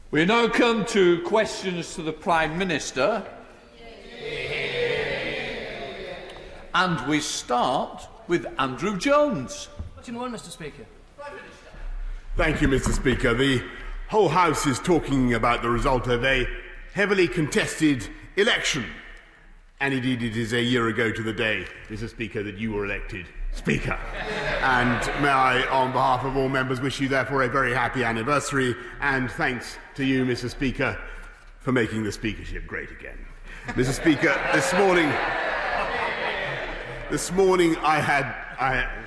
We now come to questions to the Prime Minister. And we start with Andrew Jones. Question 1, Mr. Speaker. Thank you, Mr. Speaker. The whole House is talking about the result of a heavily contested election. And indeed, it is a year ago to the day, Mr. Speaker, that you were elected Speaker. And may I, on behalf of all members, wish you therefore a very happy anniversary, and thanks to you, Mr. Speaker, for making the speakership great again. Mr. Speaker, this morning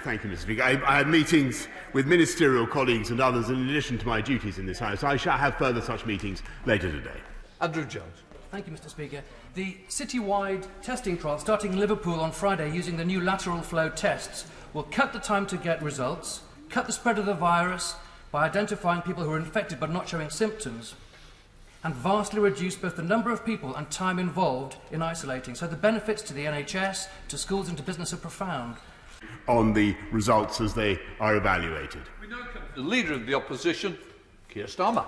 thank you, Mr. Speaker, I had meetings with ministerial colleagues and others in addition to my duties in this House. I shall have further such meetings later today. Andrew Jones. Thank you, Mr. Speaker. The citywide testing trial starting in Liverpool on Friday using the new lateral flow tests will cut the time to get results, cut the spread of the virus by identifying people who are infected but not showing symptoms, and vastly reduce both the number of people and time involved in isolating. So the benefits to the NHS, to schools and to business are profound. On the results as they are evaluated. We now come to the Leader of the Opposition, Keir Starmer.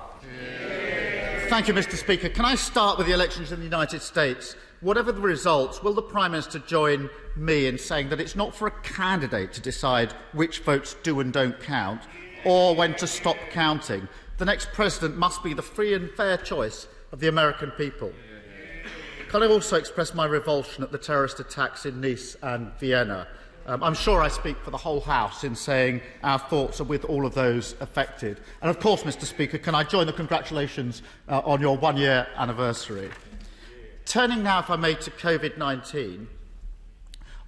Thank you, Mr. Speaker. Can I start with the elections in the United States? Whatever the results, will the Prime Minister join me in saying that it's not for a candidate to decide which votes do and don't count, or when to stop counting? The next president must be the free and fair choice of the American people. Can I also express my revulsion at the terrorist attacks in Nice and Vienna? I'm sure I speak for the whole House in saying our thoughts are with all of those affected. And of course, Mr. Speaker, can I join the congratulations on your one-year anniversary? Turning now, if I may, to COVID-19.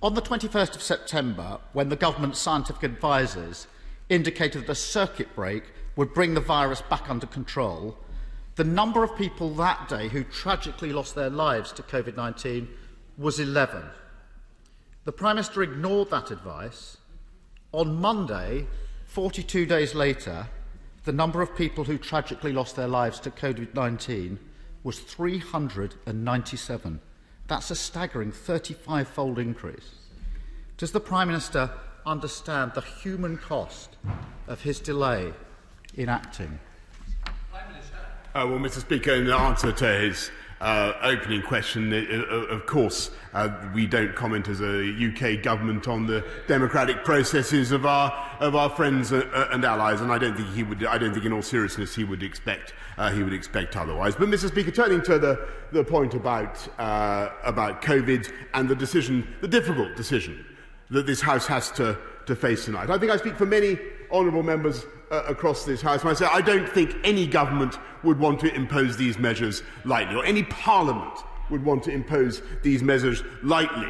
On the 21st of September, when the government's scientific advisers indicated that a circuit break would bring the virus back under control, the number of people that day who tragically lost their lives to COVID-19 was 11. The Prime Minister ignored that advice. On Monday, 42 days later, the number of people who tragically lost their lives to COVID-19 was 397. That's a staggering 35-fold increase. Does the Prime Minister understand the human cost of his delay in acting? Well, Mr. Speaker, in answer to his opening question, of course, we don't comment as a UK government on the democratic processes of our friends and allies, and I don't think in all seriousness, he would expect otherwise. But, Mr. Speaker, turning to the point about COVID and the difficult decision that this House has to face tonight, I think I speak for many honourable members across this House when I say I don't think any government would want to impose these measures lightly, or any parliament would want to impose these measures lightly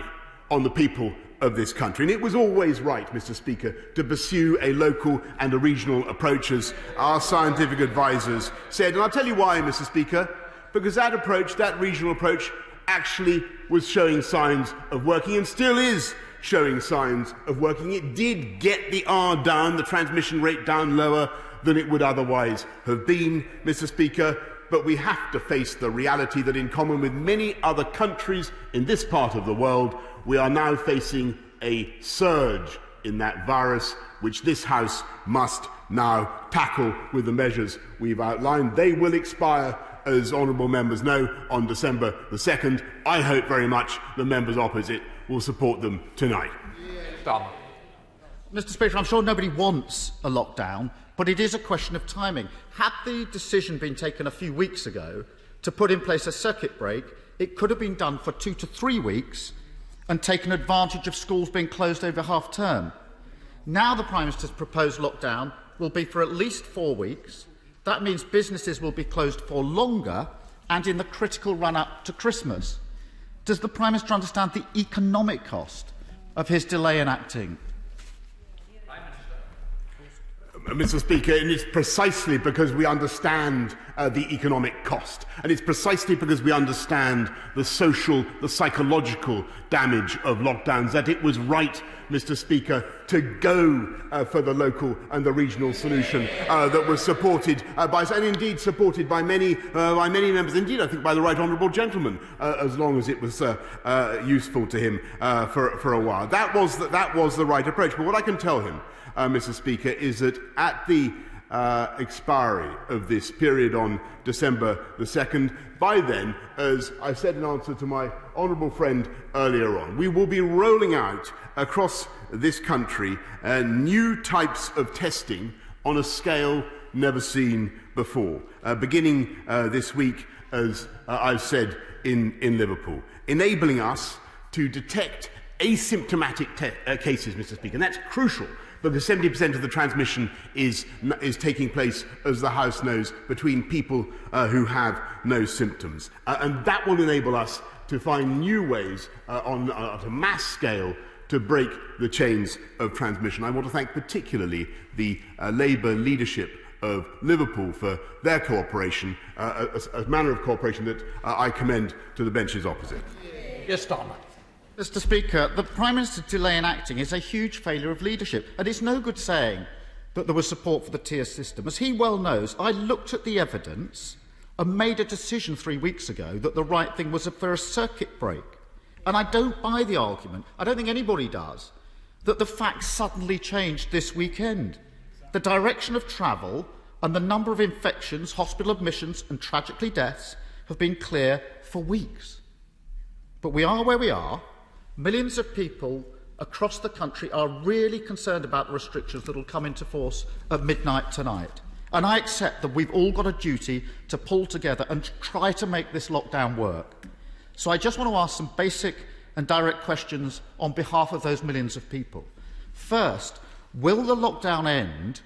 on the people of this country. And it was always right, Mr. Speaker, to pursue a local and a regional approach, as our scientific advisers said. And I'll tell you why, Mr. Speaker, because that approach, that regional approach, actually was showing signs of working and still is showing signs of working. It did get the R down, the transmission rate down lower than it would otherwise have been, Mr. Speaker, but we have to face the reality that, in common with many other countries in this part of the world, we are now facing a surge in that virus, which this House must now tackle with the measures we've outlined. They will expire, as honourable members know, on December the 2nd. I hope very much the members opposite will support them tonight. Mr. Speaker, I'm sure nobody wants a lockdown, but it is a question of timing. Had the decision been taken a few weeks ago to put in place a circuit break, it could have been done for 2 to 3 weeks and taken advantage of schools being closed over half-term. Now the Prime Minister's proposed lockdown will be for at least 4 weeks. That means businesses will be closed for longer and in the critical run-up to Christmas. Does the Prime Minister understand the economic cost of his delay in acting? Mr. Speaker, and it's precisely because we understand the economic cost, and it's precisely because we understand the social, the psychological damage of lockdowns that it was right, Mr. Speaker, to go for the local and the regional solution that was supported and indeed supported by many members, indeed I think by the right honourable gentleman, as long as it was useful to him for a while. That was the right approach. But what I can tell him, Mr. Speaker, is that at the expiry of this period on December the 2nd. By then, as I said in answer to my honourable friend earlier on, we will be rolling out across this country new types of testing on a scale never seen before, beginning this week, as I've said, in Liverpool, enabling us to detect asymptomatic cases, Mr. Speaker. And that's crucial, because 70% of the transmission is taking place, as the House knows, between people who have no symptoms. And that will enable us to find new ways on a mass scale to break the chains of transmission. I want to thank particularly the Labour leadership of Liverpool for their cooperation, a manner of cooperation that I commend to the benches opposite. Keir Starmer. Mr. Speaker, the Prime Minister's delay in acting is a huge failure of leadership, and it's no good saying that there was support for the tier system. As he well knows, I looked at the evidence and made a decision 3 weeks ago that the right thing was for a circuit break. And I don't buy the argument, I don't think anybody does, that the facts suddenly changed this weekend. The direction of travel and the number of infections, hospital admissions and tragically deaths have been clear for weeks. But we are where we are. Millions of people across the country are really concerned about the restrictions that will come into force at midnight tonight. And I accept that we've all got a duty to pull together and try to make this lockdown work. So I just want to ask some basic and direct questions on behalf of those millions of people. First, will the lockdown end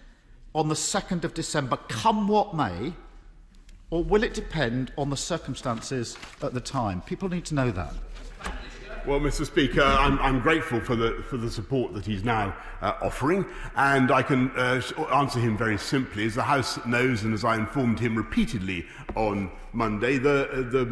on the 2nd of December, come what may, or will it depend on the circumstances at the time? People need to know that. Well, Mr. Speaker, I'm grateful for the support that he's now offering, and I can answer him very simply. As the House knows, and as I informed him repeatedly on Monday,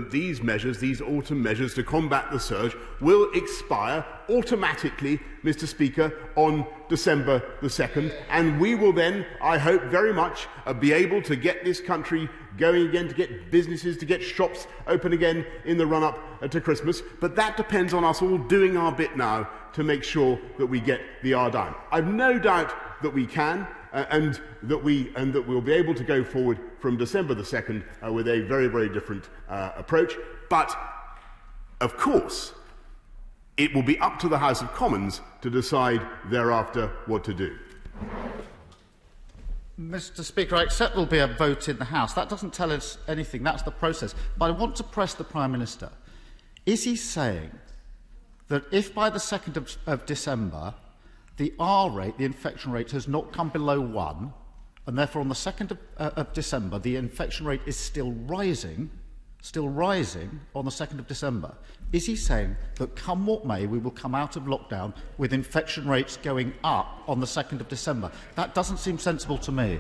these measures, these autumn measures to combat the surge, will expire automatically, Mr. Speaker, on December the 2nd, and we will then, I hope very much, be able to get this country going again, to get businesses, to get shops open again in the run-up to Christmas. But that depends on us all doing our bit now to make sure that we get the R down. I've no doubt that we can, and that we'll be able to go forward from December the 2nd with a very, very different approach. But, of course, it will be up to the House of Commons to decide thereafter what to do. Mr. Speaker, I accept there will be a vote in the House. That doesn't tell us anything. That's the process. But I want to press the Prime Minister. Is he saying that if by the 2nd of December the R rate, the infection rate, has not come below 1, and therefore on the 2nd of December the infection rate is still rising on the 2nd of December, is he saying that come what may, we will come out of lockdown with infection rates going up on the 2nd of December? That doesn't seem sensible to me.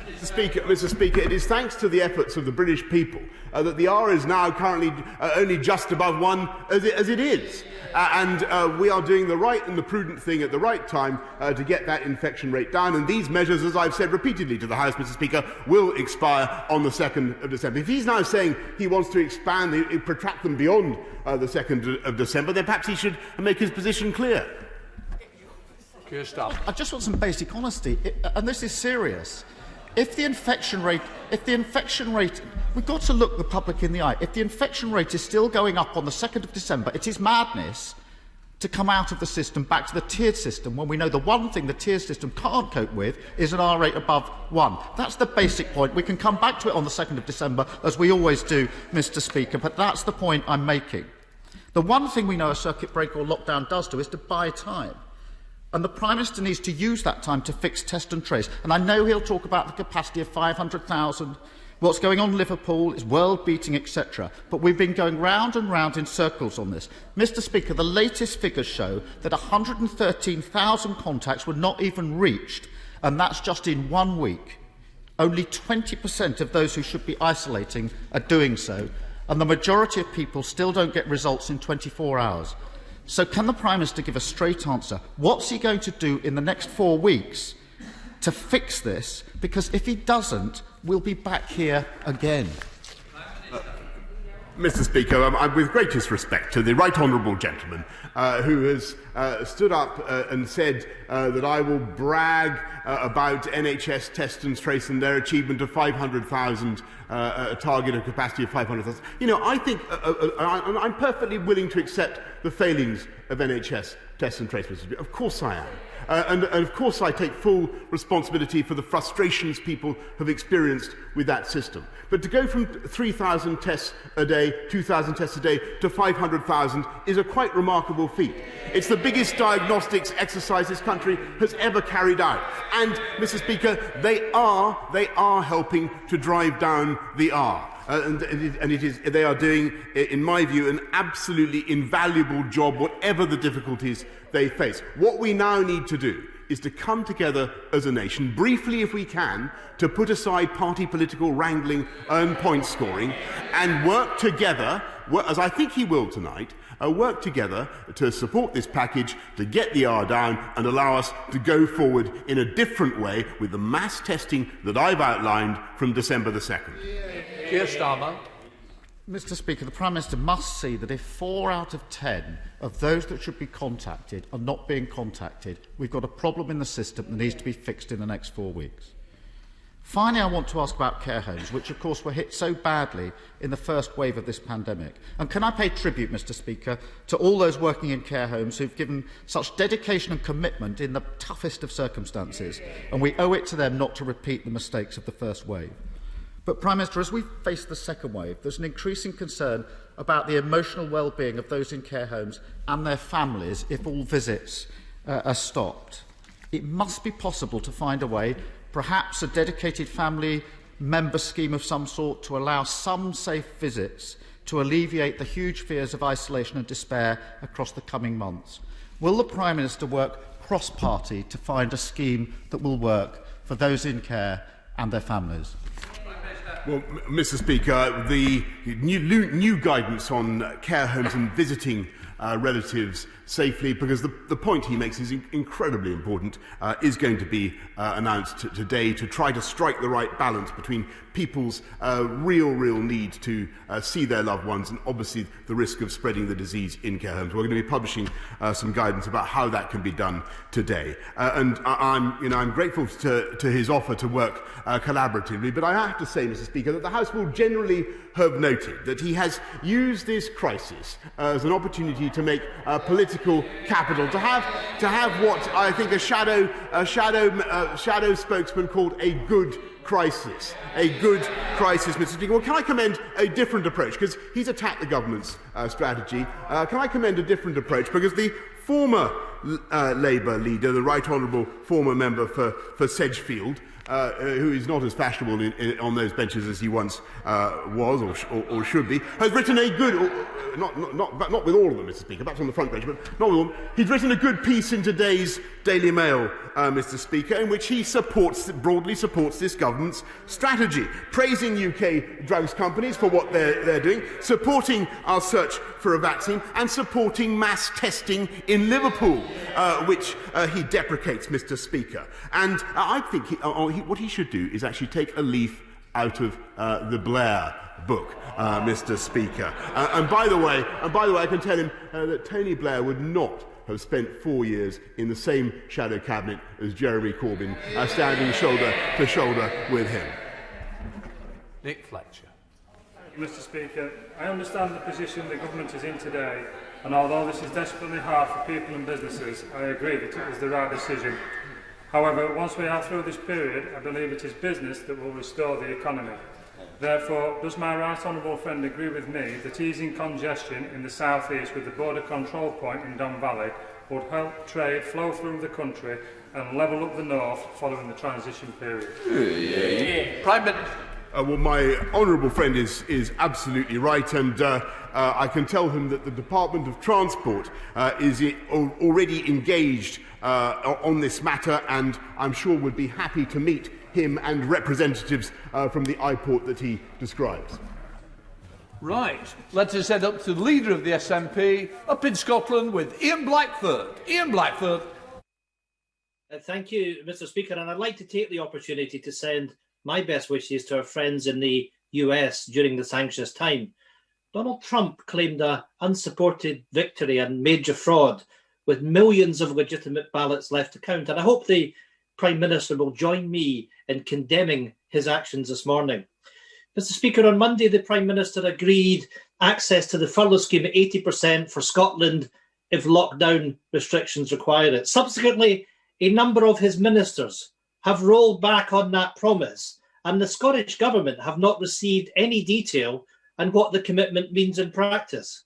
Mr. Speaker, it is thanks to the efforts of the British people that the R is now currently only just above 1 as it is. And we are doing the right and the prudent thing at the right time to get that infection rate down. And these measures, as I've said repeatedly to the House, Mr. Speaker, will expire on the 2nd of December. If he's now saying he wants to expand, protract them beyond the 2nd of December, then perhaps he should make his position clear. Keir Starmer. I just want some basic honesty, and this is serious. If the infection rate, we've got to look the public in the eye. If the infection rate is still going up on the 2nd of December, it is madness to come out of the system back to the tiered system when we know the one thing the tiered system can't cope with is an R rate above 1. That's the basic point. We can come back to it on the 2nd of December, as we always do, Mr. Speaker, but that's the point I'm making. The one thing we know a circuit breaker or lockdown does do is to buy time. And the Prime Minister needs to use that time to fix, test and trace. And I know he'll talk about the capacity of 500,000, what's going on in Liverpool is world-beating, etc. But we've been going round and round in circles on this. Mr. Speaker, the latest figures show that 113,000 contacts were not even reached, and that's just in 1 week. Only 20% of those who should be isolating are doing so, and the majority of people still don't get results in 24 hours. So can the Prime Minister give a straight answer? What's he going to do in the next 4 weeks to fix this? Because if he doesn't, we'll be back here again. Mr. Speaker, with greatest respect to the right honourable gentleman who has stood up and said that I will brag about NHS test and trace and their achievement of 500,000, a target of capacity of 500,000. You know, I think I'm perfectly willing to accept the failings of NHS test and trace, Mr. Speaker. Of course I am. And of course I take full responsibility for the frustrations people have experienced with that system. But to go from 3,000 tests a day, 2,000 tests a day, to 500,000 is a quite remarkable feat. It's the biggest diagnostics exercise this country has ever carried out. And, Mr. Speaker, they are helping to drive down the R. They are doing, in my view, an absolutely invaluable job, whatever the difficulties they face. What we now need to do is to come together as a nation, briefly if we can, to put aside party political wrangling and point scoring, and work together, as I think he will tonight, work together to support this package, to get the R down and allow us to go forward in a different way with the mass testing that I've outlined from December the 2nd. Keir Starmer. Mr. Speaker, the Prime Minister must see that if 4 out of 10 of those that should be contacted are not being contacted, we've got a problem in the system that needs to be fixed in the next 4 weeks. Finally, I want to ask about care homes, which of course were hit so badly in the first wave of this pandemic. And can I pay tribute, Mr. Speaker, to all those working in care homes who've given such dedication and commitment in the toughest of circumstances, and we owe it to them not to repeat the mistakes of the first wave. But, Prime Minister, as we face the second wave, there's an increasing concern about the emotional well-being of those in care homes and their families if all visits are stopped. It must be possible to find a way, perhaps a dedicated family member scheme of some sort, to allow some safe visits to alleviate the huge fears of isolation and despair across the coming months. Will the Prime Minister work cross-party to find a scheme that will work for those in care and their families? Well, Mr. Speaker, the new guidance on care homes and visiting relatives safely, because the point he makes is incredibly important, is going to be announced today to try to strike the right balance between people's real need to see their loved ones and obviously the risk of spreading the disease in care homes. We're going to be publishing some guidance about how that can be done today. And I'm grateful to his offer to work collaboratively, but I have to say, Mr. Speaker, that the House will generally have noted that he has used this crisis as an opportunity to make political capital, to have what I think a shadow spokesman called a good crisis. A good crisis, Mr. Speaker. Well, can I commend a different approach? Because he's attacked the government's strategy. Can I commend a different approach? Because the former Labour leader, the right honourable former member for Sedgefield, who is not as fashionable on those benches as he once was or should be, has written a good, not with all of them, Mr. Speaker, perhaps on the front bench, but not with all of them. He's written a good piece in today's Daily Mail, Mr. Speaker, in which he broadly supports this government's strategy, praising UK drugs companies for what they're doing, supporting our search for a vaccine, and supporting mass testing in Liverpool, which he deprecates, Mr. Speaker. And I think what he should do is actually take a leaf out of the Blair book, Mr. Speaker. And by the way, I can tell him that Tony Blair would not have spent 4 years in the same shadow cabinet as Jeremy Corbyn, standing shoulder to shoulder with him. Nick Fletcher. Mr. Speaker, I understand the position the government is in today, and although this is desperately hard for people and businesses, I agree that it is the right decision. However, once we are through this period, I believe it is business that will restore the economy. Therefore, does my right honourable friend agree with me that easing congestion in the south east with the border control point in Don Valley would help trade flow through the country and level up the north following the transition period? Prime Minister. Well, my honourable friend is absolutely right, and I can tell him that the Department of Transport is already engaged on this matter, and I'm sure would be happy to meet him and representatives from the iPort that he describes. Right, let us head up to the leader of the SNP up in Scotland with Ian Blackford. Ian Blackford. Thank you, Mr. Speaker, and I'd like to take the opportunity to send my best wishes to our friends in the US during this anxious time. Donald Trump claimed an unsupported victory and major fraud with millions of legitimate ballots left to count. And I hope the Prime Minister will join me in condemning his actions this morning. Mr. Speaker, on Monday, the Prime Minister agreed access to the furlough scheme at 80% for Scotland if lockdown restrictions require it. Subsequently, a number of his ministers have rolled back on that promise, and the Scottish Government have not received any detail on what the commitment means in practice.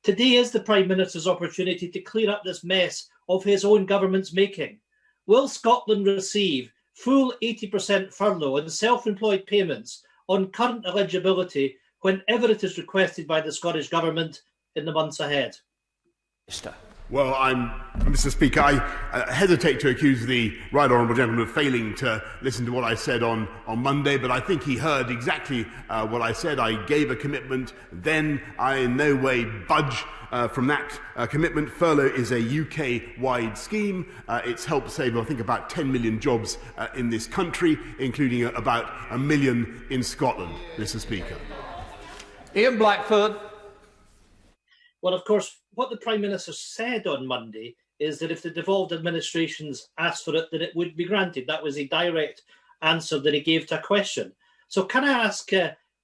Today is the Prime Minister's opportunity to clear up this mess of his own government's making. Will Scotland receive full 80% furlough and self-employed payments on current eligibility whenever it is requested by the Scottish Government in the months ahead? Well, Mr. Speaker, I hesitate to accuse the right honourable gentleman of failing to listen to what I said on Monday, but I think he heard exactly what I said. I gave a commitment then. I in no way budge from that commitment. Furlough is a UK-wide scheme. It's helped save, I think, about 10 million jobs in this country, including about 1 million in Scotland, Mr. Speaker. Ian Blackford. Well, of course, what the Prime Minister said on Monday is that if the devolved administrations asked for it, then it would be granted. That was a direct answer that he gave to a question. So can I ask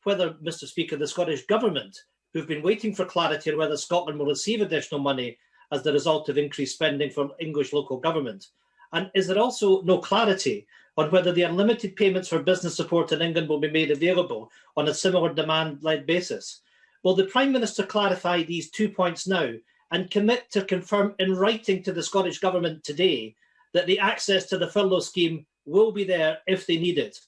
whether, Mr. Speaker, the Scottish Government, who've been waiting for clarity on whether Scotland will receive additional money as the result of increased spending from English local government, and is there also no clarity on whether the unlimited payments for business support in England will be made available on a similar demand-led basis? Will the Prime Minister clarify these 2 points now and commit to confirm in writing to the Scottish Government today that the access to the furlough scheme will be there if they need it?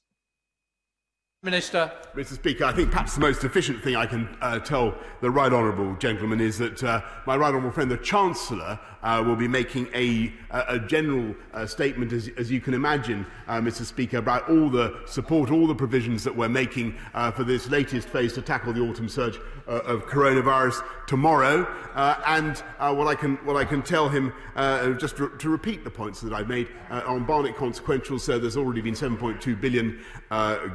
Minister. Mr. Speaker, I think perhaps the most efficient thing I can tell the right honourable gentleman is that my right honourable friend, the Chancellor, will be making a general statement, as you can imagine, Mr. Speaker, about all the support, all the provisions that we're making for this latest phase to tackle the autumn surge of coronavirus tomorrow. And what I can tell him, just to repeat the points that I've made on Barnet consequential, so there's already been 7.2 billion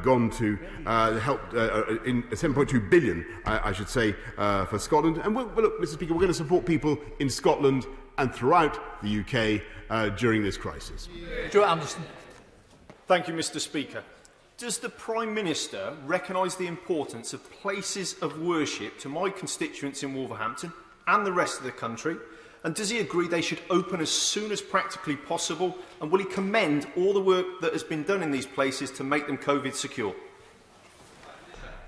gone to help in 7.2 billion, I should say, for Scotland. And look, Mr. Speaker, we're going to support people in Scotland and throughout the UK during this crisis. Stuart Anderson. Thank you, Mr. Speaker. Does the Prime Minister recognise the importance of places of worship to my constituents in Wolverhampton and the rest of the country? And does he agree they should open as soon as practically possible? And will he commend all the work that has been done in these places to make them COVID secure?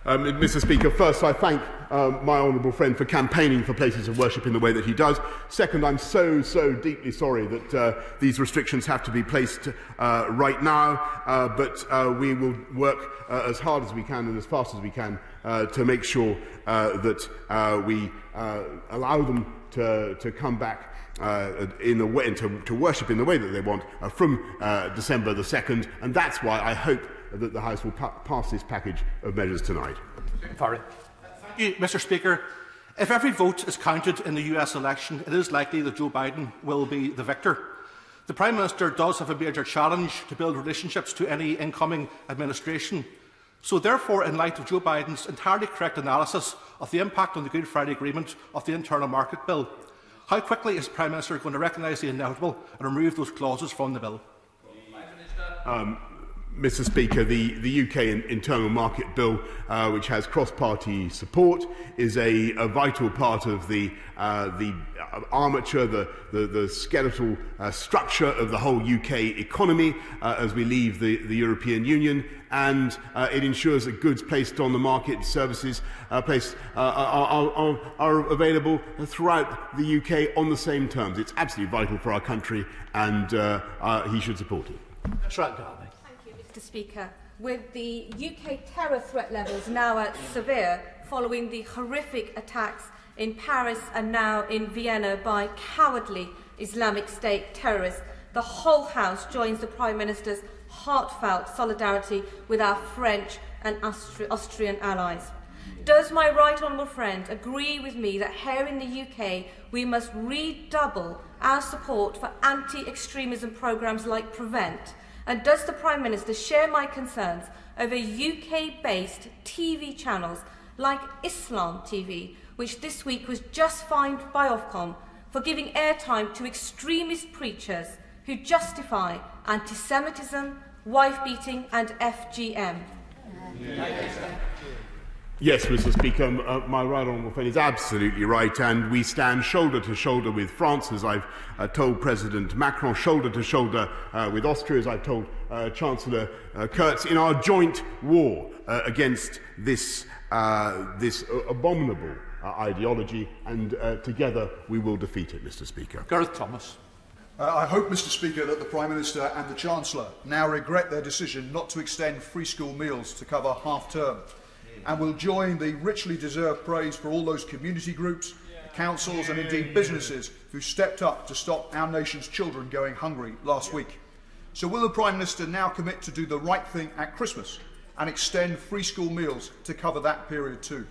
Mr. Speaker, first I thank my honourable friend for campaigning for places of worship in the way that he does. Second, I'm so deeply sorry that these restrictions have to be placed right now, but we will work as hard as we can and as fast as we can to make sure that we allow them to come back in the way to worship in the way that they want from December the 2nd, and that's why I hope that the House will pass this package of measures tonight. Farrell. Thank you, Mr. Speaker. If every vote is counted in the US election, it is likely that Joe Biden will be the victor. The Prime Minister does have a major challenge to build relationships to any incoming administration. So therefore, in light of Joe Biden's entirely correct analysis of the impact on the Good Friday Agreement of the Internal Market Bill, how quickly is the Prime Minister going to recognise the inevitable and remove those clauses from the bill? Mr. Speaker, the UK Internal Market Bill, which has cross-party support, is a vital part of the armature, the skeletal structure of the whole UK economy as we leave the European Union, and it ensures that goods placed on the market, services placed are available throughout the UK on the same terms. It's absolutely vital for our country, and he should support it. That's right, Darby. Mr. Speaker, with the UK terror threat levels now at severe following the horrific attacks in Paris and now in Vienna by cowardly Islamic State terrorists, the whole House joins the Prime Minister's heartfelt solidarity with our French and Austrian allies. Does my right honourable friend agree with me that here in the UK we must redouble our support for anti-extremism programmes like Prevent? And does the Prime Minister share my concerns over UK-based TV channels like Islam TV, which this week was just fined by Ofcom for giving airtime to extremist preachers who justify anti-Semitism, wife-beating and FGM. Yes, Mr. Speaker, my right honourable friend is absolutely right, and we stand shoulder to shoulder with France, as I've told President Macron, shoulder to shoulder with Austria, as I've told Chancellor Kurz, in our joint war against this abominable ideology, and together we will defeat it, Mr. Speaker. Gareth Thomas. I hope, Mr. Speaker, that the Prime Minister and the Chancellor now regret their decision not to extend free school meals to cover half-term, and will join the richly deserved praise for all those community groups, councils and indeed businesses who stepped up to stop our nation's children going hungry last week. So will the Prime Minister now commit to do the right thing at Christmas and extend free school meals to cover that period too?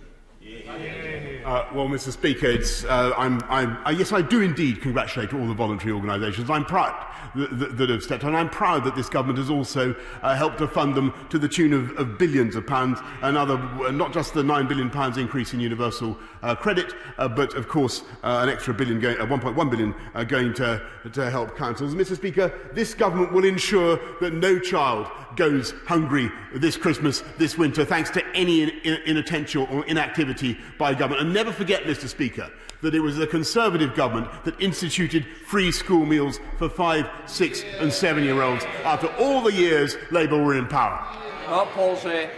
Well, Mr. Speaker, yes, I do indeed congratulate all the voluntary organisations. I'm proud that have stepped up, and I'm proud that this government has also helped to fund them to the tune of billions of pounds, not just the £9 billion increase in universal credit, but of course an extra £1.1 billion going to help councils. Mr. Speaker, this government will ensure that no child goes hungry this Christmas, this winter, thanks to any inattention or inactivity by government. And never forget, Mr. Speaker, that it was the Conservative government that instituted free school meals for 5-, 6- and 7-year-olds after all the years Labour were in power. Palsy.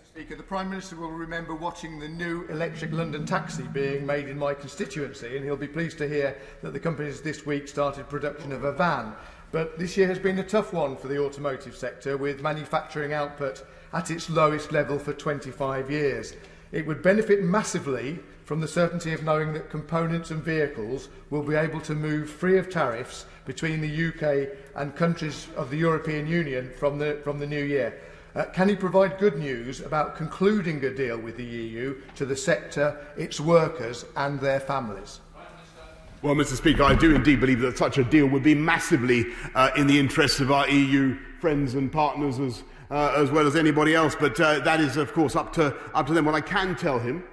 Speaker, the Prime Minister will remember watching the new electric London taxi being made in my constituency, and he'll be pleased to hear that the companies this week started production of a van. But this year has been a tough one for the automotive sector, with manufacturing output at its lowest level for 25 years. It would benefit massively from the certainty of knowing that components and vehicles will be able to move free of tariffs between the UK and countries of the European Union from the new year. Can he provide good news about concluding a deal with the EU to the sector, its workers and their families? Well, Mr. Speaker, I do indeed believe that such a deal would be massively in the interests of our EU friends and partners as well as anybody else. But that is, of course, up to them. What I can tell him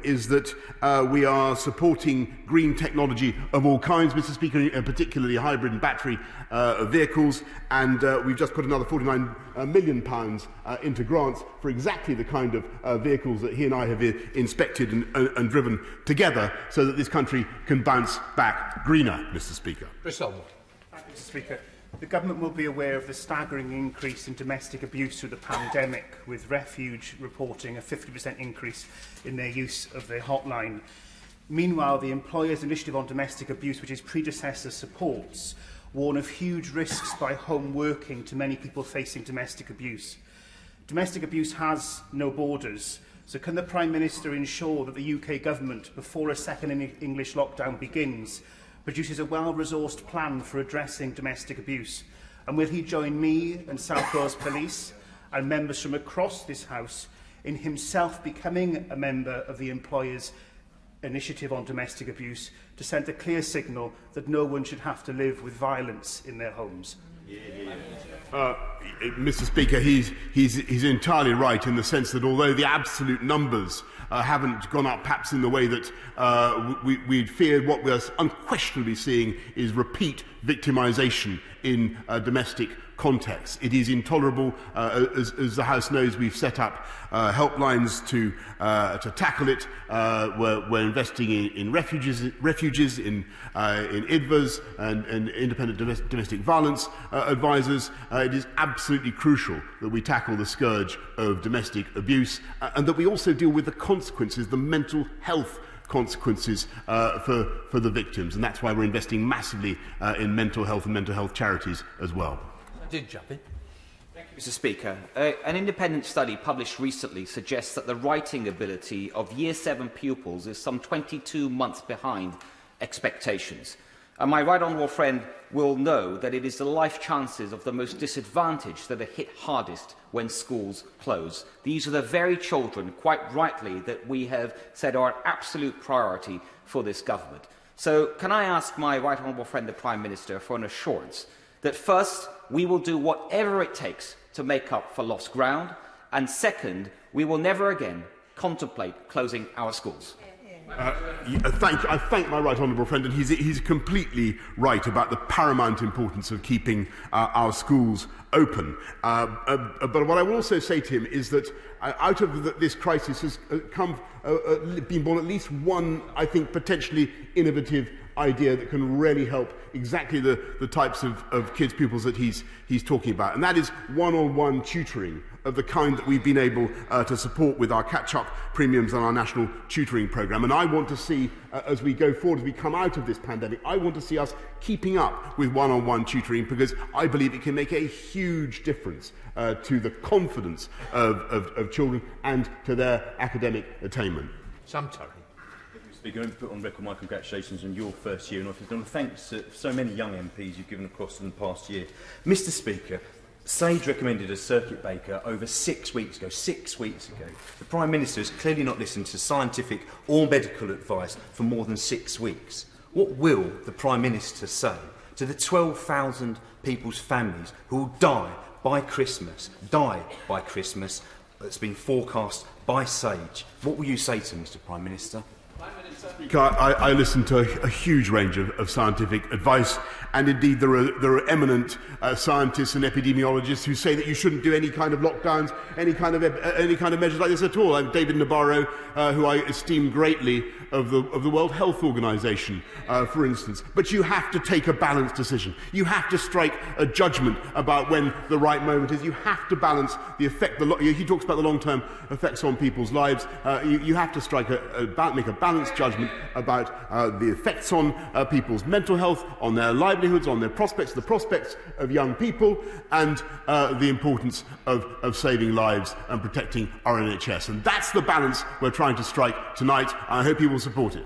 is that we are supporting green technology of all kinds, Mr. Speaker, particularly hybrid and battery vehicles, and we've just put another £49 million into grants for exactly the kind of vehicles that he and I have inspected and driven together, so that this country can bounce back greener, Mr. Speaker. Chris Elmore. Thank you, Mr. Speaker. The Government will be aware of the staggering increase in domestic abuse through the pandemic, with Refuge reporting a 50% increase in their use of their hotline. Meanwhile, the Employers' Initiative on Domestic Abuse, which its predecessor supports, warn of huge risks by home working to many people facing domestic abuse. Domestic abuse has no borders, so can the Prime Minister ensure that the UK Government, before a second English lockdown begins, produces a well-resourced plan for addressing domestic abuse? And will he join me and South Wales Police and members from across this House in himself becoming a member of the Employers' Initiative on Domestic Abuse to send a clear signal that no one should have to live with violence in their homes? Mr. Speaker, he's entirely right in the sense that although the absolute numbers haven't gone up perhaps in the way that we'd feared, what we're unquestionably seeing is repeat victimisation in domestic context. It is intolerable. As the House knows, we've set up helplines to tackle it. We're investing in refuges, in IDVAs and independent domestic violence advisors. It is absolutely crucial that we tackle the scourge of domestic abuse and that we also deal with the consequences, the mental health consequences for the victims. And that's why we're investing massively in mental health and mental health charities as well. Mr. Speaker, an independent study published recently suggests that the writing ability of Year 7 pupils is some 22 months behind expectations. And my right honourable friend will know that it is the life chances of the most disadvantaged that are hit hardest when schools close. These are the very children, quite rightly, that we have said are an absolute priority for this government. So can I ask my right honourable friend, the Prime Minister, for an assurance that first, we will do whatever it takes to make up for lost ground, and second, we will never again contemplate closing our schools. I thank my right honourable friend, and he's completely right about the paramount importance of keeping our schools open. But what I will also say to him is that out of this crisis has been born at least one, I think, potentially innovative idea that can really help exactly the types of kids, pupils that he's talking about, and that is one-on-one tutoring of the kind that we've been able to support with our catch-up premiums and our national tutoring programme. And I want to see, as we go forward, as we come out of this pandemic, I want to see us keeping up with one-on-one tutoring, because I believe it can make a huge difference to the confidence of children and to their academic attainment. Speaker, I put on record my congratulations on your first year in office, and thanks to so many young MPs you've given across in the past year. Mr. Speaker, SAGE recommended a circuit breaker over 6 weeks ago. 6 weeks ago. The Prime Minister has clearly not listened to scientific or medical advice for more than 6 weeks. What will the Prime Minister say to the 12,000 people's families who will die by Christmas, that's been forecast by SAGE? What will you say to them, Mr. Prime Minister? I listen to a huge range of scientific advice, and indeed there are eminent scientists and epidemiologists who say that you shouldn't do any kind of lockdowns, any kind of measures like this at all. I'm David Nabarro, who I esteem greatly, of the World Health Organization, for instance. But you have to take a balanced decision. You have to strike a judgment about when the right moment is. You have to balance the effect. He talks about the long-term effects on people's lives. You have to strike make a balanced judgment about the effects on people's mental health, on their livelihoods, on their prospects, the prospects of young people, and the importance of saving lives and protecting our NHS. And that's the balance we're trying to strike tonight. I hope you will support it.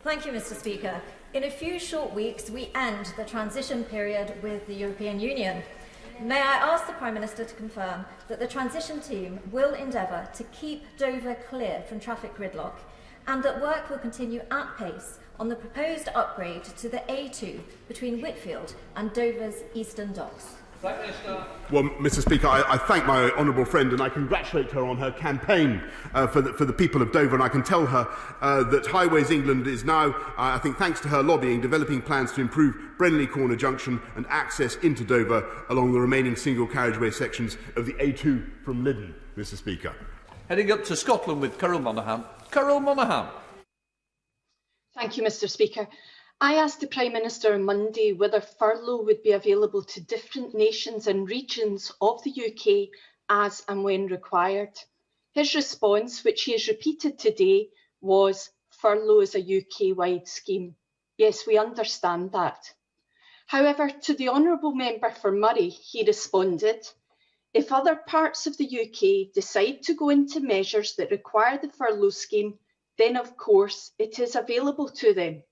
Thank you, Mr. Speaker. In a few short weeks, we end the transition period with the European Union. May I ask the Prime Minister to confirm that the transition team will endeavour to keep Dover clear from traffic gridlock, and that work will continue at pace on the proposed upgrade to the A2 between Whitfield and Dover's Eastern Docks? Well, Mr. Speaker, I thank my honourable friend, and I congratulate her on her campaign for the people of Dover, and I can tell her that Highways England is now, I think thanks to her lobbying, developing plans to improve Brenley Corner Junction and access into Dover along the remaining single carriageway sections of the A2 from Lyddon, Mr. Speaker. Heading up to Scotland with Carol Monaghan. Carol Monaghan. Thank you, Mr. Speaker. I asked the Prime Minister on Monday whether furlough would be available to different nations and regions of the UK as and when required. His response, which he has repeated today, was furlough is a UK-wide scheme. Yes, we understand that. However, to the Honourable Member for Murray, he responded, if other parts of the UK decide to go into measures that require the furlough scheme, then of course it is available to them.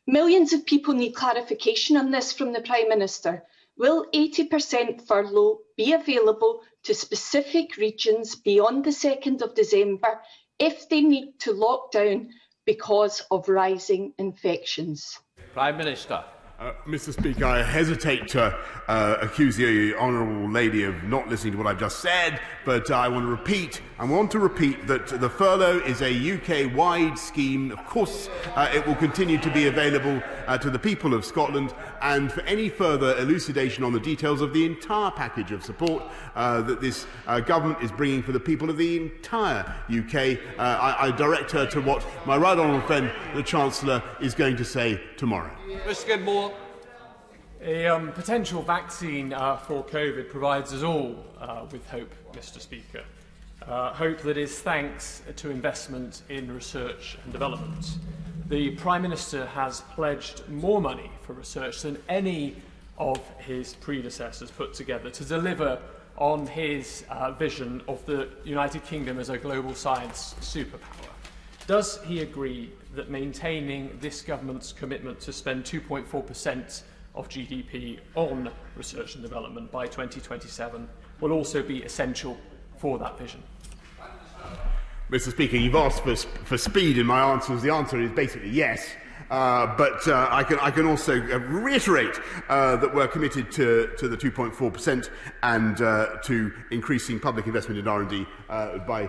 Millions of people need clarification on this from the Prime Minister. Will 80% furlough be available to specific regions beyond the 2nd of December if they need to lock down because of rising infections? Prime Minister. Mr. Speaker, I hesitate to accuse the honourable lady of not listening to what I've just said, but I want to repeat that the furlough is a UK-wide scheme. Of course, it will continue to be available to the people of Scotland, and for any further elucidation on the details of the entire package of support that this government is bringing for the people of the entire UK, I direct her to what my right honourable friend, the Chancellor, is going to say tomorrow. Mr. Skidmore. A potential vaccine for COVID provides us all with hope, Mr. Speaker. Hope that is thanks to investment in research and development. The Prime Minister has pledged more money for research than any of his predecessors put together to deliver on his vision of the United Kingdom as a global science superpower. Does he agree that maintaining this government's commitment to spend 2.4% of GDP on research and development by 2027 will also be essential for that vision? Mr. Speaker, you've asked for speed in my answers. The answer is basically yes. but I can also reiterate that we're committed to the 2.4% and to increasing public investment in R&D by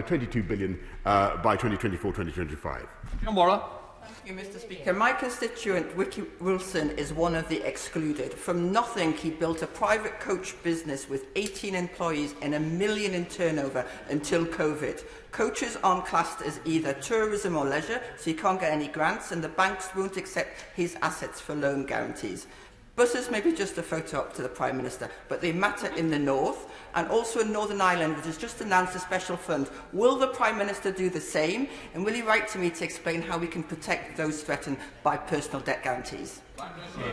22 billion by 2024-2025. John Warrer. Thank you, Mr. Speaker. My constituent, Vicky Wilson, is one of the excluded. From nothing, he built a private coach business with 18 employees and $1 million in turnover until COVID. Coaches aren't classed as either tourism or leisure, so he can't get any grants, and the banks won't accept his assets for loan guarantees. Buses may be just a photo op to the Prime Minister, but they matter in the north and also in Northern Ireland, which has just announced a special fund. Will the Prime Minister do the same? And will he write to me to explain how we can protect those threatened by personal debt guarantees?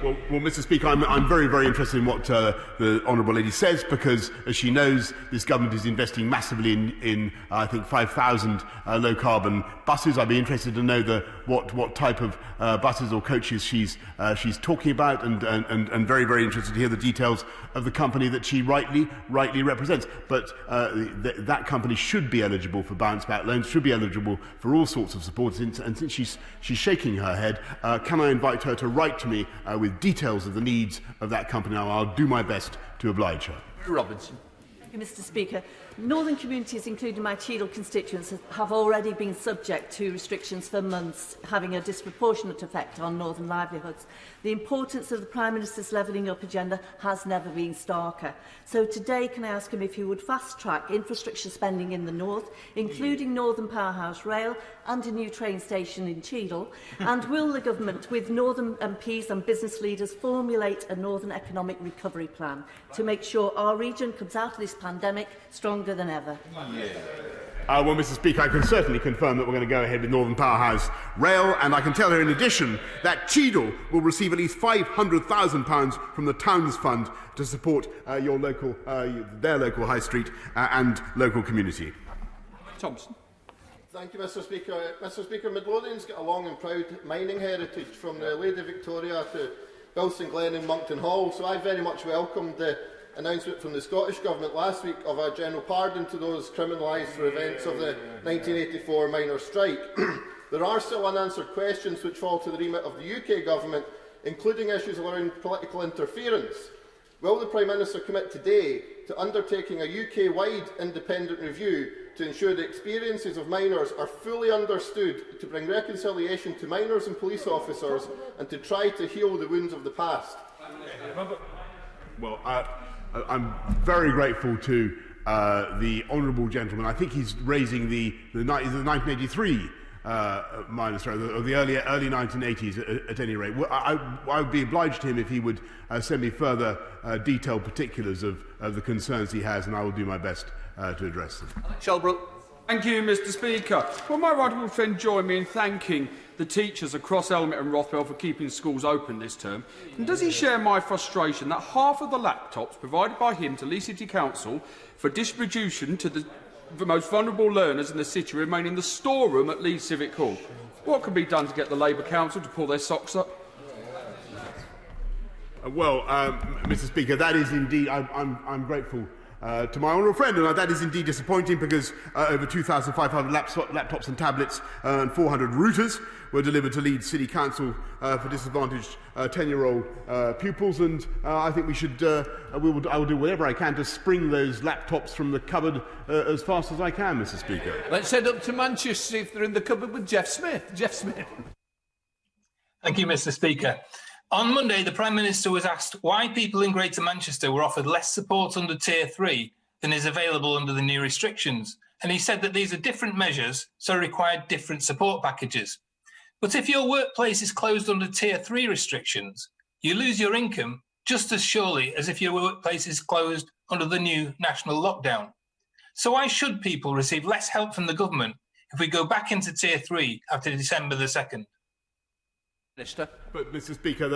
Well, Mr. Speaker, I'm very, very interested in what the Honourable Lady says, because, as she knows, this government is investing massively in I think, 5,000 low-carbon buses. I'd be interested to know what type of buses or coaches she's talking about, and very, very interested to hear the details of the company that she rightly represents. But that company should be eligible for bounce-back loans, should be eligible for all sorts of support. And since she's shaking her head, can I invite her to write to me with details of the needs of that company? I'll do my best to oblige her. Robinson. Thank you, Mr. Speaker. Northern communities, including my Cheadle constituents, have already been subject to restrictions for months, having a disproportionate effect on northern livelihoods. The importance of the Prime Minister's levelling up agenda has never been starker. So today, can I ask him if he would fast-track infrastructure spending in the north, including Northern Powerhouse Rail and a new train station in Cheadle? And will the government, with Northern MPs and business leaders, formulate a Northern economic recovery plan to make sure our region comes out of this pandemic stronger than ever? Well, Mr. Speaker, I can certainly confirm that we're going to go ahead with Northern Powerhouse Rail, and I can tell her in addition that Cheadle will receive at least £500,000 from the Towns Fund to support their local high street and local community. Thompson. Thank you, Mr. Speaker. Mr. Speaker, Midlothian's got a long and proud mining heritage, from the Lady Victoria to Bilston Glen and Monkton Hall, so I very much welcomed the announcement from the Scottish Government last week of a general pardon to those criminalised for events of the 1984 miners' strike. There are still unanswered questions which fall to the remit of the UK Government, including issues around political interference. Will the Prime Minister commit today to undertaking a UK-wide independent review to ensure the experiences of miners are fully understood, to bring reconciliation to miners and police officers, and to try to heal the wounds of the past? Well, I'm very grateful to the honourable gentleman. I think he's raising the 1983 miners' strike, or the early 1980s at any rate. Well, I would be obliged to him if he would send me further detailed particulars of the concerns he has, and I will do my best to address them. Shelbrooke. Thank you, Mr. Speaker. Will my right honourable friend join me in thanking the teachers across Elmet and Rothwell for keeping schools open this term? And does he share my frustration that half of the laptops provided by him to Leigh City Council for distribution to the most vulnerable learners in the city remain in the storeroom at Leigh Civic Hall? What can be done to get the Labour Council to pull their socks up? Well, Mr. Speaker, that is indeed, I'm grateful to my honourable friend, and that is indeed disappointing, because over 2,500 laptops and tablets and 400 routers were delivered to Leeds City Council for disadvantaged 10-year-old pupils, and I think I will do whatever I can to spring those laptops from the cupboard as fast as I can, Mr. Speaker. Let's head up to Manchester, see if they're in the cupboard with Jeff Smith. Jeff Smith. Thank you, Mr. Speaker. On Monday, the Prime Minister was asked why people in Greater Manchester were offered less support under Tier 3 than is available under the new restrictions, and he said that these are different measures, so required different support packages. But if your workplace is closed under Tier 3 restrictions, you lose your income just as surely as if your workplace is closed under the new national lockdown. So why should people receive less help from the government if we go back into Tier 3 after December the 2nd? Minister. But, Mr. Speaker,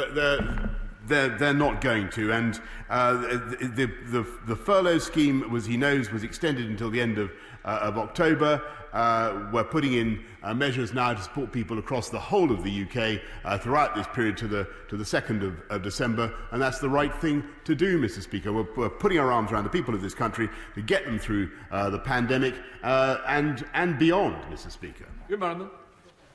they're not going to, and the furlough scheme, as he knows, was extended until the end of October. We're putting in measures now to support people across the whole of the UK throughout this period to the 2nd of December, and that's the right thing to do, Mr. Speaker. We're putting our arms around the people of this country to get them through the pandemic and beyond, Mr. Speaker. Good morning.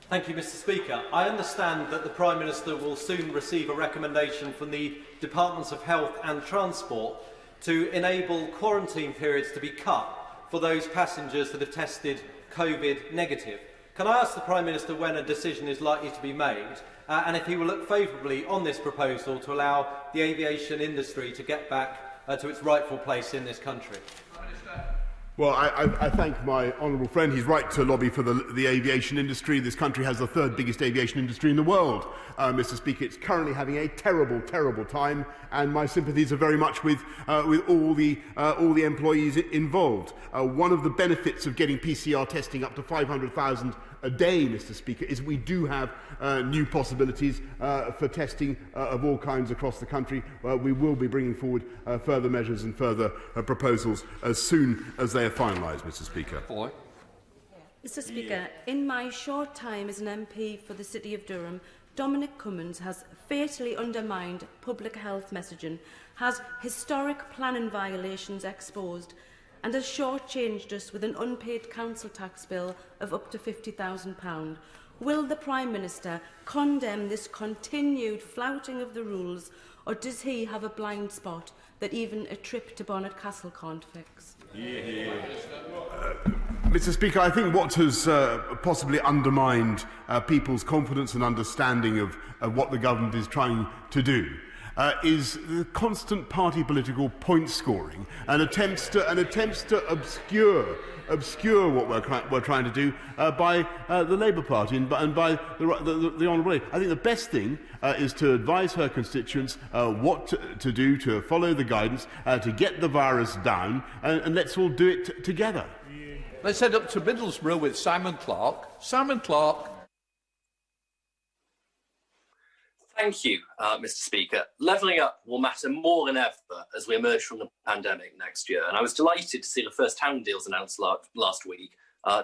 Thank you, Mr. Speaker. I understand that the Prime Minister will soon receive a recommendation from the Departments of Health and Transport to enable quarantine periods to be cut for those passengers that have tested COVID negative. Can I ask the Prime Minister when a decision is likely to be made, and if he will look favourably on this proposal to allow the aviation industry to get back to its rightful place in this country? Well, I thank my honourable friend. He's right to lobby for the aviation industry. This country has the third biggest aviation industry in the world, Mr. Speaker. It's currently having a terrible, terrible time, and my sympathies are very much with all the employees involved. One of the benefits of getting PCR testing up to 500,000 a day, Mr. Speaker, is we do have new possibilities for testing of all kinds across the country. We will be bringing forward further measures and further proposals as soon as they are finalised, Mr. Speaker. Mr. Speaker, in my short time as an MP for the City of Durham, Dominic Cummins has fatally undermined public health messaging, has historic planning violations exposed, and has shortchanged us with an unpaid council tax bill of up to £50,000. Will the Prime Minister condemn this continued flouting of the rules, or does he have a blind spot that even a trip to Bonnet Castle can't fix? Mr. Speaker, I think what has possibly undermined people's confidence and understanding of what the government is trying to do is the constant party political point scoring and attempts to obscure what we're trying to do by the Labour Party and by the Honourable Lady. I think the best thing is to advise her constituents what to do to follow the guidance to get the virus down, and let's all do it together. Let's head up to Middlesbrough with Simon Clark. Simon Clark. Thank you, Mr. Speaker. Levelling up will matter more than ever as we emerge from the pandemic next year, and I was delighted to see the first town deals announced last week,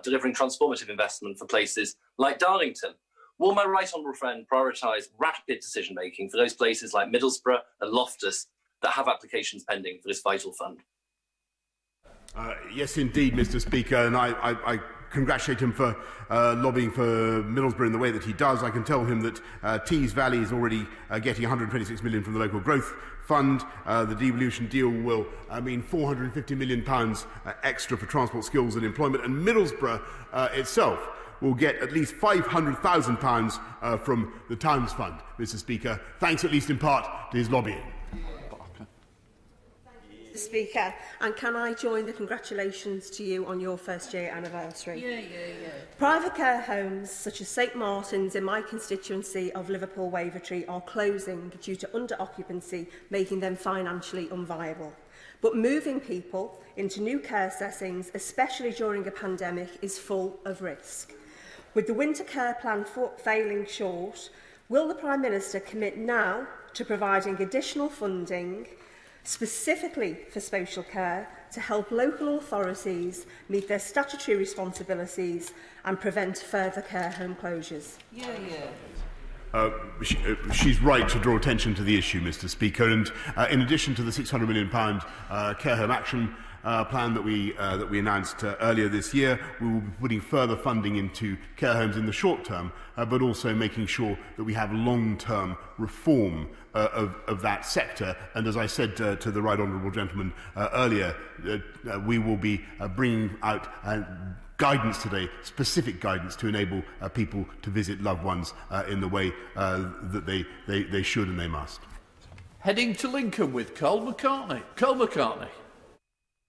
delivering transformative investment for places like Darlington. Will my right honourable friend prioritise rapid decision-making for those places like Middlesbrough and Loftus that have applications pending for this vital fund? Yes, indeed, Mr. Speaker, and I congratulate him for lobbying for Middlesbrough in the way that he does. I can tell him that Tees Valley is already getting £126 million from the local growth fund. The devolution deal will mean £450 million extra for transport skills and employment, and Middlesbrough itself will get at least £500,000 from the Towns Fund, Mr. Speaker, thanks at least in part to his lobbying. Mr. Speaker, and can I join the congratulations to you on your first year anniversary? Yeah. Private care homes such as St Martin's in my constituency of Liverpool Wavertree are closing due to under-occupancy, making them financially unviable. But moving people into new care settings, especially during a pandemic, is full of risk. With the winter care plan failing short, will the Prime Minister commit now to providing additional funding specifically for social care to help local authorities meet their statutory responsibilities and prevent further care home closures? She's right to draw attention to the issue, Mr. Speaker, and in addition to the £600 million care home action plan that we announced earlier this year, we will be putting further funding into care homes in the short term, but also making sure that we have long-term reform of that sector. And as I said to the right honourable gentleman earlier, we will be bringing out guidance today, specific guidance to enable people to visit loved ones in the way that they should and they must. Heading to Lincoln with Carl McCartney. Carl McCartney.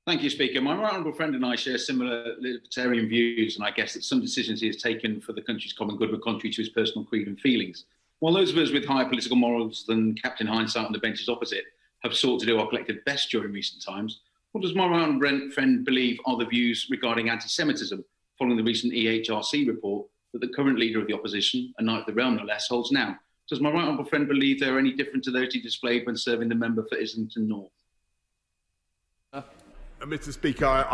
Thank you, Speaker. My right honourable friend and I share similar libertarian views, and I guess that some decisions he has taken for the country's common good were contrary to his personal creed and feelings. While those of us with higher political morals than Captain Hindsight on the benches opposite have sought to do our collective best during recent times, what does my right honourable friend believe are the views regarding anti-Semitism following the recent EHRC report that the current leader of the opposition, a knight of the realm no less, holds now? Does my right honourable friend believe they are any different to those he displayed when serving the member for Islington North? Mr. Speaker,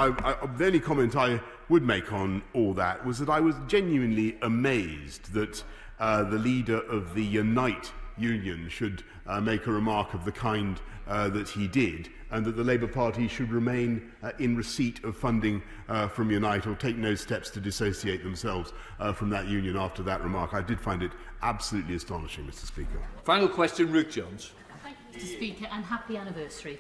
the only comment I would make on all that was that I was genuinely amazed that the leader of the Unite union should make a remark of the kind that he did, and that the Labour Party should remain in receipt of funding from Unite or take no steps to dissociate themselves from that union after that remark. I did find it absolutely astonishing, Mr. Speaker. Final question, Ruth Jones. Thank you, Mr. Speaker, and happy anniversary.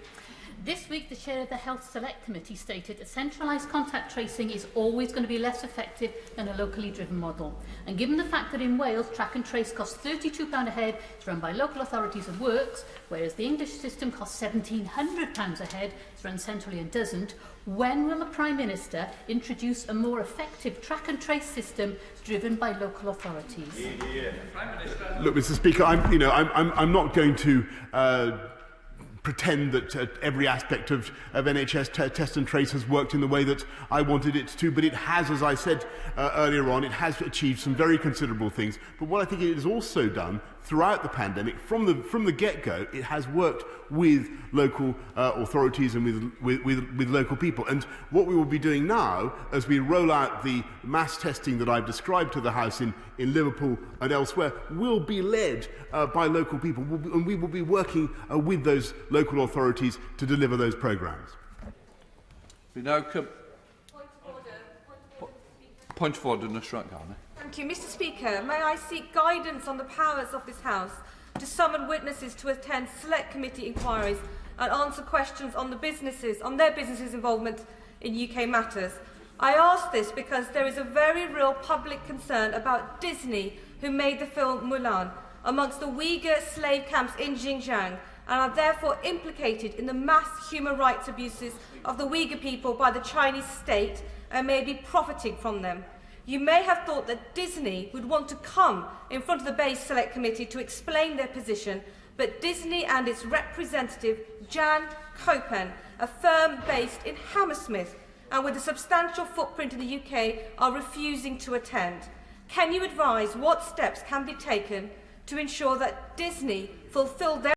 This week, the chair of the Health Select Committee stated that centralised contact tracing is always going to be less effective than a locally driven model. And given the fact that in Wales, track and trace costs £32 a head, it's run by local authorities and works, whereas the English system costs £1,700 a head, it's run centrally and doesn't, when will the Prime Minister introduce a more effective track and trace system driven by local authorities? Look, Mr. Speaker, I'm not going to pretend that every aspect of NHS test and trace has worked in the way that I wanted it to, but it has, as I said earlier on, it has achieved some very considerable things. But what I think it has also done throughout the pandemic, from the get-go, it has worked with local authorities and with local people. And what we will be doing now, as we roll out the mass testing that I've described to the House in Liverpool and elsewhere, will be led by local people, and we will be working with those local authorities to deliver those programmes. We now come. Point of order, Nusrat Ghani. Thank you. Mr. Speaker, may I seek guidance on the powers of this House to summon witnesses to attend select committee inquiries and answer questions on their businesses' involvement in UK matters. I ask this because there is a very real public concern about Disney, who made the film Mulan, amongst the Uyghur slave camps in Xinjiang, and are therefore implicated in the mass human rights abuses of the Uyghur people by the Chinese state and may be profiting from them. You may have thought that Disney would want to come in front of the Base Select Committee to explain their position, but Disney and its representative, Jan Kopen, a firm based in Hammersmith and with a substantial footprint in the UK, are refusing to attend. Can you advise what steps can be taken to ensure that Disney fulfil their